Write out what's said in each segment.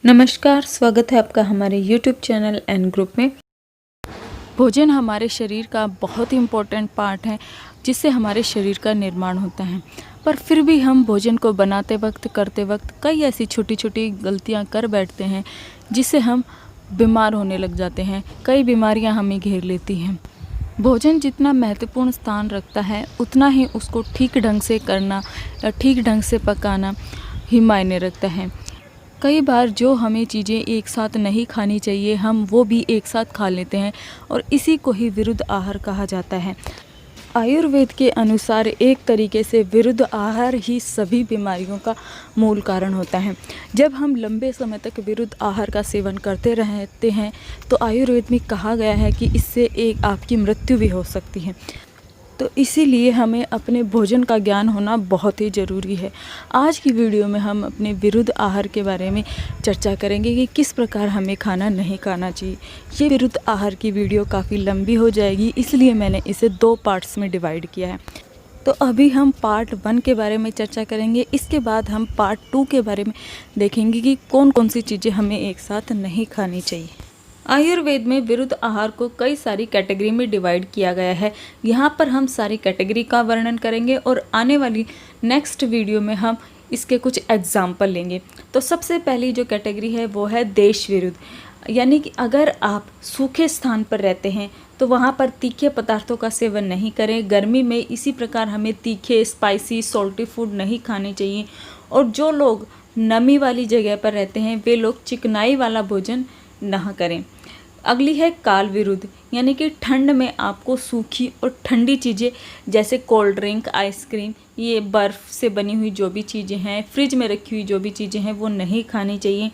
नमस्कार, स्वागत है आपका हमारे YouTube चैनल एन ग्रुप में। भोजन हमारे शरीर का बहुत ही इम्पोर्टेंट पार्ट है जिससे हमारे शरीर का निर्माण होता है। पर फिर भी हम भोजन को बनाते वक्त करते वक्त कई ऐसी छोटी छोटी गलतियां कर बैठते हैं जिससे हम बीमार होने लग जाते हैं। कई बीमारियां हमें घेर लेती हैं। भोजन जितना महत्वपूर्ण स्थान रखता है उतना ही उसको ठीक ढंग से करना या ठीक ढंग से पकाना ही मायने रखता है। कई बार जो हमें चीज़ें एक साथ नहीं खानी चाहिए हम वो भी एक साथ खा लेते हैं और इसी को ही विरुद्ध आहार कहा जाता है। आयुर्वेद के अनुसार एक तरीके से विरुद्ध आहार ही सभी बीमारियों का मूल कारण होता है। जब हम लंबे समय तक विरुद्ध आहार का सेवन करते रहते हैं तो आयुर्वेद में कहा गया है कि इससे एक आपकी मृत्यु भी हो सकती है। तो इसीलिए हमें अपने भोजन का ज्ञान होना बहुत ही ज़रूरी है। आज की वीडियो में हम अपने विरुद्ध आहार के बारे में चर्चा करेंगे कि किस प्रकार हमें खाना नहीं खाना चाहिए। ये विरुद्ध आहार की वीडियो काफ़ी लंबी हो जाएगी, इसलिए मैंने इसे 2 पार्ट्स में डिवाइड किया है। तो अभी हम पार्ट 1 के बारे में चर्चा करेंगे, इसके बाद हम पार्ट 2 के बारे में देखेंगे कि कौन कौन सी चीज़ें हमें एक साथ नहीं खानी चाहिए। आयुर्वेद में विरुद्ध आहार को कई सारी कैटेगरी में डिवाइड किया गया है। यहाँ पर हम सारी कैटेगरी का वर्णन करेंगे और आने वाली नेक्स्ट वीडियो में हम इसके कुछ एग्जाम्पल लेंगे। तो सबसे पहली जो कैटेगरी है वो है देश विरुद्ध, यानी कि अगर आप सूखे स्थान पर रहते हैं तो वहाँ पर तीखे पदार्थों का सेवन नहीं करें। गर्मी में इसी प्रकार हमें तीखे, स्पाइसी, सॉल्टी फूड नहीं खाने चाहिए। और जो लोग नमी वाली जगह पर रहते हैं वे लोग चिकनाई वाला भोजन ना करें। अगली है काल विरुद्ध, यानी कि ठंड में आपको सूखी और ठंडी चीज़ें जैसे कोल्ड ड्रिंक, आइसक्रीम, ये बर्फ़ से बनी हुई जो भी चीज़ें हैं, फ्रिज में रखी हुई जो भी चीज़ें हैं वो नहीं खानी चाहिए।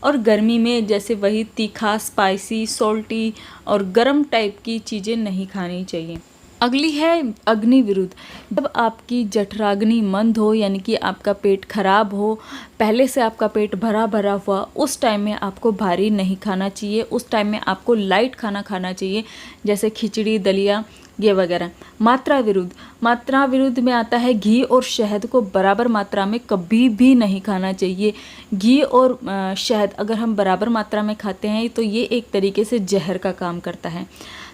और गर्मी में जैसे वही तीखा, स्पाइसी, सॉल्टी और गर्म टाइप की चीज़ें नहीं खानी चाहिए। अगली है अग्नि विरुद्ध, जब आपकी जठराग्नि मंद हो यानी कि आपका पेट खराब हो, पहले से आपका पेट भरा भरा हुआ, उस टाइम में आपको भारी नहीं खाना चाहिए। उस टाइम में आपको लाइट खाना खाना चाहिए जैसे खिचड़ी, दलिया, ये वगैरह। मात्रा विरुद्ध में आता है घी और शहद को बराबर मात्रा में कभी भी नहीं खाना चाहिए। घी और शहद अगर हम बराबर मात्रा में खाते हैं तो ये एक तरीके से जहर का काम करता है।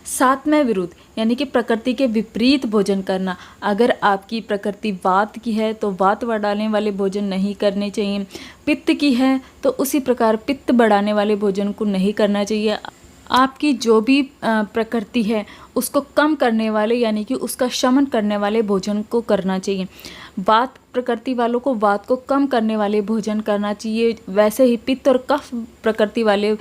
सातवें विरुद्ध, यानी कि प्रकृति के विपरीत भोजन करना। अगर आपकी प्रकृति वात की है तो वात बढ़ाने वाले भोजन नहीं करने चाहिए। पित्त की है तो उसी प्रकार पित्त बढ़ाने वाले भोजन को नहीं करना चाहिए। आपकी जो भी प्रकृति है उसको कम करने वाले यानी कि उसका शमन करने वाले भोजन को करना चाहिए। वात प्रकृति वालों को वात को कम करने वाले भोजन करना चाहिए। वैसे ही पित्त और कफ प्रकृति वाले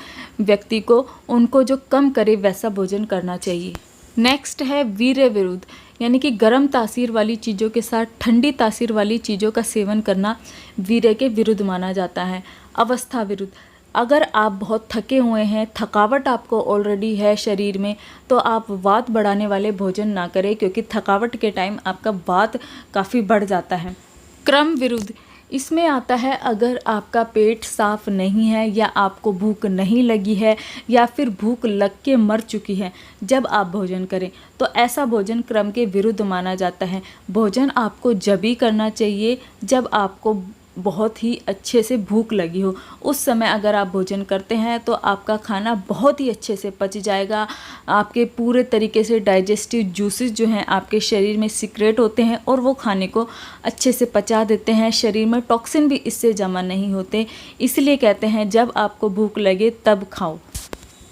व्यक्ति को उनको जो कम करे वैसा भोजन करना चाहिए। नेक्स्ट है वीर्य विरुद्ध, यानी कि गर्म तासीर वाली चीज़ों के साथ ठंडी तासीर वाली चीज़ों का सेवन करना वीर्य के विरुद्ध माना जाता है। अवस्था विरुद्ध, अगर आप बहुत थके हुए हैं, थकावट आपको ऑलरेडी है शरीर में, तो आप वात बढ़ाने वाले भोजन ना करें क्योंकि थकावट के टाइम आपका वात काफ़ी बढ़ जाता है। क्रम विरुद्ध, इसमें आता है अगर आपका पेट साफ नहीं है या आपको भूख नहीं लगी है या फिर भूख लग के मर चुकी है जब आप भोजन करें तो ऐसा भोजन क्रम के विरुद्ध माना जाता है। भोजन आपको जब ही करना चाहिए जब आपको बहुत ही अच्छे से भूख लगी हो। उस समय अगर आप भोजन करते हैं तो आपका खाना बहुत ही अच्छे से पच जाएगा। आपके पूरे तरीके से डाइजेस्टिव जूसेस जो हैं आपके शरीर में सीक्रेट होते हैं और वो खाने को अच्छे से पचा देते हैं। शरीर में टॉक्सिन भी इससे जमा नहीं होते, इसलिए कहते हैं जब आपको भूख लगे तब खाओ।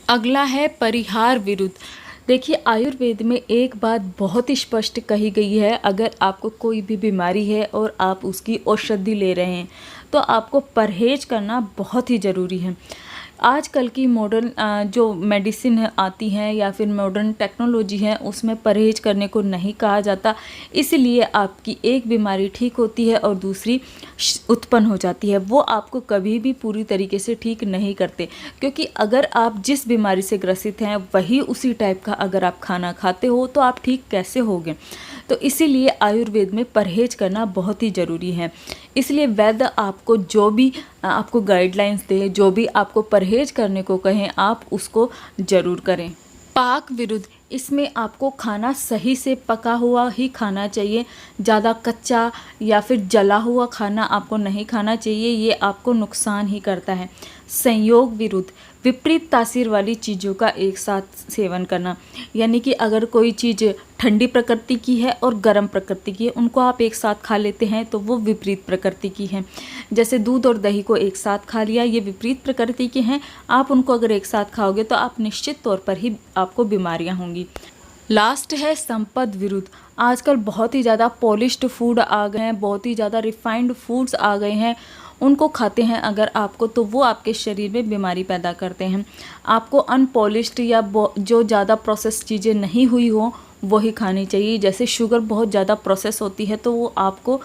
अगला है परिहार विरुद्ध। देखिए आयुर्वेद में एक बात बहुत ही स्पष्ट कही गई है, अगर आपको कोई भी बीमारी है और आप उसकी औषधि ले रहे हैं तो आपको परहेज करना बहुत ही ज़रूरी है। आजकल की मॉडर्न जो मेडिसिन आती हैं या फिर मॉडर्न टेक्नोलॉजी है उसमें परहेज करने को नहीं कहा जाता, इसलिए आपकी एक बीमारी ठीक होती है और दूसरी उत्पन्न हो जाती है। वो आपको कभी भी पूरी तरीके से ठीक नहीं करते, क्योंकि अगर आप जिस बीमारी से ग्रसित हैं वही उसी टाइप का अगर आप खाना खाते हो तो आप ठीक कैसे होगे। तो इसीलिए आयुर्वेद में परहेज करना बहुत ही ज़रूरी है। इसलिए वैद्य आपको जो भी आपको गाइडलाइंस दे, जो भी आपको परहेज करने को कहें, आप उसको ज़रूर करें। पाक विरुद्ध, इसमें आपको खाना सही से पका हुआ ही खाना चाहिए। ज़्यादा कच्चा या फिर जला हुआ खाना आपको नहीं खाना चाहिए, ये आपको नुकसान ही करता है। संयोग विरुद्ध विपरीत तासीर वाली चीज़ों का एक साथ सेवन करना, यानी कि अगर कोई चीज़ ठंडी प्रकृति की है और गर्म प्रकृति की है, उनको आप एक साथ खा लेते हैं तो वो विपरीत प्रकृति की है। जैसे दूध और दही को एक साथ खा लिया, ये विपरीत प्रकृति के हैं। आप उनको अगर एक साथ खाओगे तो आप निश्चित तौर पर ही आपको बीमारियां होंगी। लास्ट है संपद विरुद्ध। आजकल बहुत ही ज़्यादा पॉलिश्ड फूड आ गए हैं, बहुत ही ज़्यादा रिफाइंड फूड्स आ गए हैं। उनको खाते हैं अगर आपको, तो वो आपके शरीर में बीमारी पैदा करते हैं। आपको अनपॉलिश्ड या जो ज़्यादा प्रोसेस चीज़ें नहीं हुई हो वही खानी चाहिए। जैसे शुगर बहुत ज़्यादा प्रोसेस होती है तो वो आपको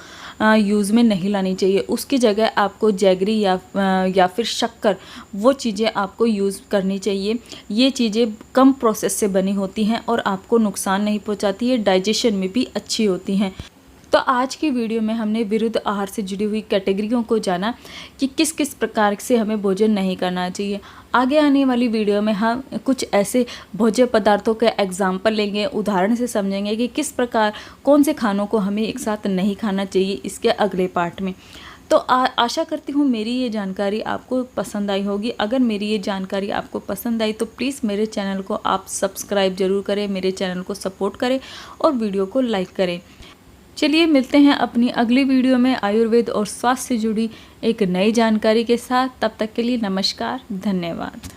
यूज़ में नहीं लानी चाहिए। उसकी जगह आपको जैगरी या फिर शक्कर, वो चीज़ें आपको यूज़ करनी चाहिए। ये चीज़ें कम प्रोसेस से बनी होती हैं और आपको नुकसान नहीं पहुंचाती है, डाइजेशन में भी अच्छी होती हैं। तो आज की वीडियो में हमने विरुद्ध आहार से जुड़ी हुई कैटेगरियों को जाना कि किस किस प्रकार से हमें भोजन नहीं करना चाहिए। आगे आने वाली वीडियो में हम कुछ ऐसे भोज्य पदार्थों के एग्जाम्पल लेंगे, उदाहरण से समझेंगे कि किस प्रकार कौन से खानों को हमें एक साथ नहीं खाना चाहिए इसके अगले पार्ट में। तो आशा करती हूँ मेरी ये जानकारी आपको पसंद आई होगी। अगर मेरी ये जानकारी आपको पसंद आई तो प्लीज़ मेरे चैनल को आप सब्सक्राइब ज़रूर करें, मेरे चैनल को सपोर्ट करें और वीडियो को लाइक करें। चलिए मिलते हैं अपनी अगली वीडियो में आयुर्वेद और स्वास्थ्य से जुड़ी एक नई जानकारी के साथ। तब तक के लिए नमस्कार, धन्यवाद।